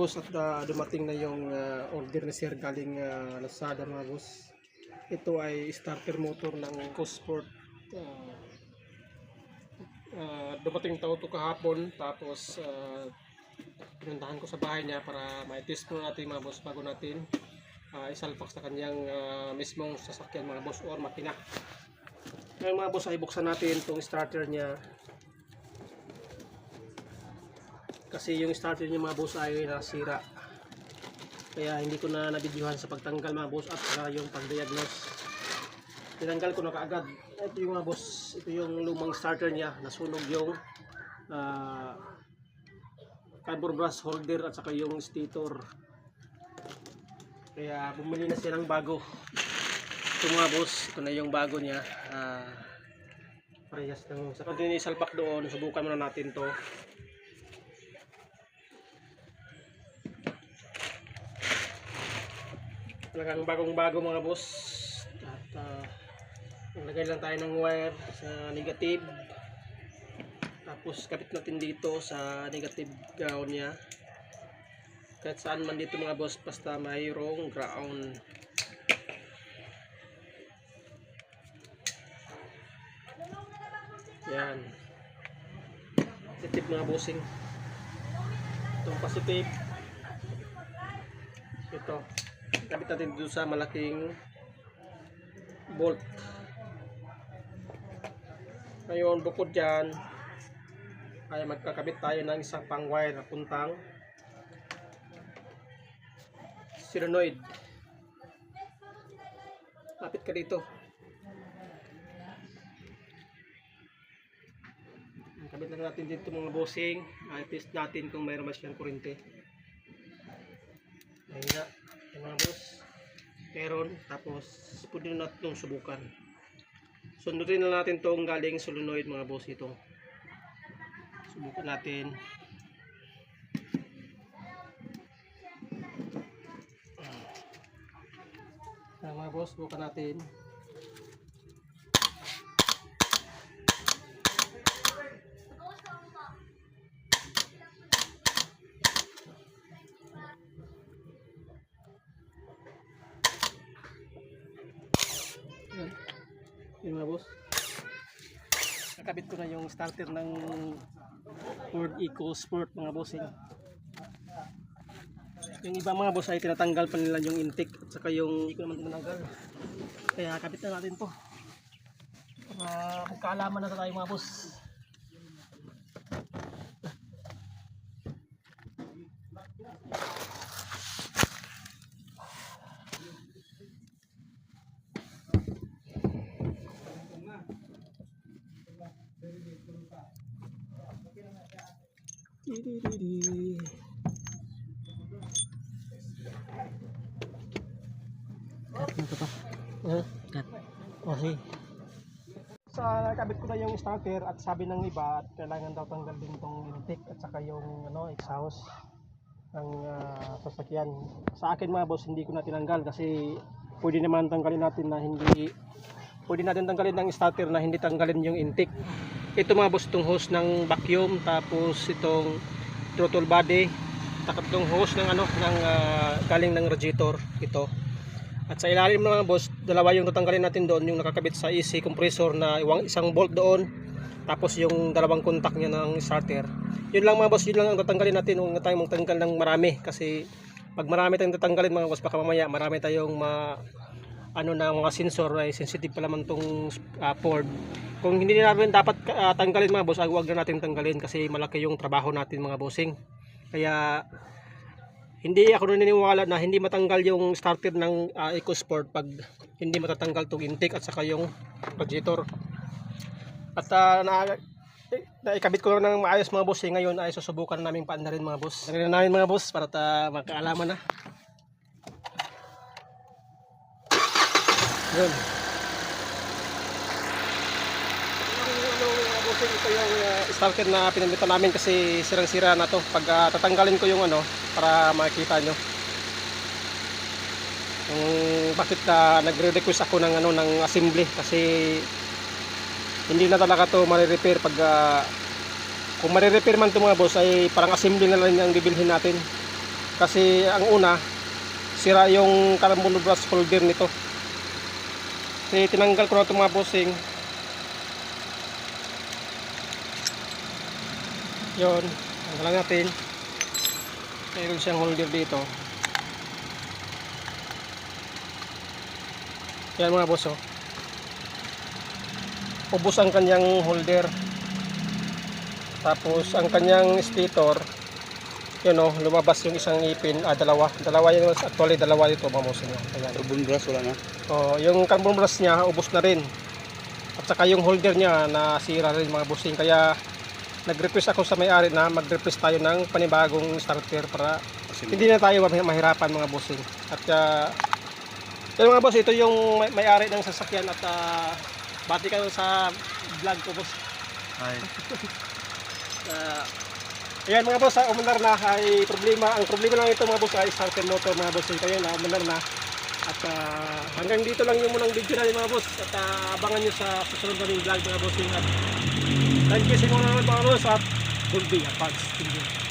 boss, at dumating na yung order ni sir galing Lazada mga boss. Ito ay starter motor ng EcoSport. Dumating ito kahapon, tapos pinuntahan ko sa bahay niya para ma-test mo natin mga boss bago natin isalpak sa kanyang mismong sasakyan mga boss or makina. Ngayon mga boss ay buksan natin itong starter niya. Kasi yung starter niya mga boss ay nasira, kaya hindi ko na nabidyuhan sa pagtanggal mga boss at yung pag-diagnose. Tinanggal ko na kaagad. Ito yung mga boss, ito yung lumang starter niya, nasunog yung carbon brush holder at saka yung stator, kaya bumili na siya ng bago. Ito mga boss, ito na yung bago niya. Parehas lang. Sa pag isalpak doon, subukan muna natin to. Talagang bagong-bago mga boss. At naglagay lang tayo ng wire sa negative. Tapos kapit natin dito sa negative ground niya. Kahit saan man dito mga boss, basta mayroong ground. Yan. Positive mga bossing. Itong positive. Ito. Kapit natin dito sa malaking bolt. Ngayon bukod dyan ay magkakabit tayo ng isang pang wire na puntang solenoid. Kapit ka dito. Kabit lang natin dito mga bossing. Test natin kung mayroon ba siyang kurente. Ayun na mga boss, meron. Tapos pwede na natin subukan. Sundutin na natin itong galing solenoid mga boss. Ito subukan natin. Mga boss, subukan natin. Yun mga boss, nakabit ko na yung starter ng Ford EcoSport mga boss. Yung iba mga boss ay tinatanggal pa nila yung intake at saka yung hindi ko naman tinatanggal, kaya kabit na natin to para magkaalaman na tayo mga boss. Okay. Sa kabit ko na yung starter at sabi ng iba at kailangan daw tanggal din tong intake at saka yung exhaust ng sasakyan. Sa akin mga boss, hindi ko na tinanggal kasi pwede naman tanggalin natin na hindi, pwede natin tanggalin ng starter na hindi tanggalin yung intake. Ito mga boss, itong hose ng vacuum, tapos itong throttle body, takot itong hose ng galing ng radiator ito. At sa ilalim mga boss, dalawa yung tatanggalin natin doon, yung nakakabit sa AC compressor na isang bolt doon, tapos yung dalawang contact niya ng starter. Yun lang mga boss, yun lang ang tatanggalin natin. Huwag na tayong magtanggal ng marami kasi pag marami tayong tatanggalin mga boss, baka mamaya marami tayong mga sensor ay sensitive pa naman tong Ford. Kung hindi natin dapat tanggalin mga boss, huwag na natin tanggalin kasi malaki yung trabaho natin mga bossing. Kaya hindi ako naniniwala na hindi matanggal yung starter ng EcoSport pag hindi matatanggal tong intake at saka yung radiator. At naikabit ko lang ng maayos mga boss. Ngayon ay susubukan namin paandarin mga boss. Tanggalin na namin mga boss para magkaalaman na. Yun. Ito yung starter na pinamita namin kasi sirang-sira na to. Pag tatanggalin ko yung para makita nyo kung bakit nagre-request ako ng ng assembly, kasi hindi na talaga to mare-repair. Kung mare-repair man to mga boss ay parang assembly na lang ang bibilhin natin. Kasi ang una, sira yung carbon brush holder nito. Kasi tinanggal ko na itong mga bossing. Yun, tanggalan natin. Mayroon siyang holder dito. Yan mga boss, oh. Ubos ang kanyang holder. Tapos ang kanyang stator, yun, oh, lumabas yung isang ipin, dalawa yun, actually dalawa dito mga boss niya. Ayan. Carbon brush wala na. Oh, yung carbon brush niya ubos na rin. At saka yung holder niya nasira rin mga bossing, kaya nag-request ako sa may-ari na mag-request tayo ng panibagong starter para hindi na tayo mahirapan mga bossing. At yun mga boss, ito yung may-ari ng sasakyan at bati kayo sa vlog ko boss. Ay. Ayan mga boss, umandar na ay problema. Ang problema lang ito mga boss ay starter motor mga boss. Kaya na umandar na. At hanggang dito lang yung munang video natin mga boss. At abangan nyo sa susunod na vlog mga boss. At thank you sa mga boss at good day. At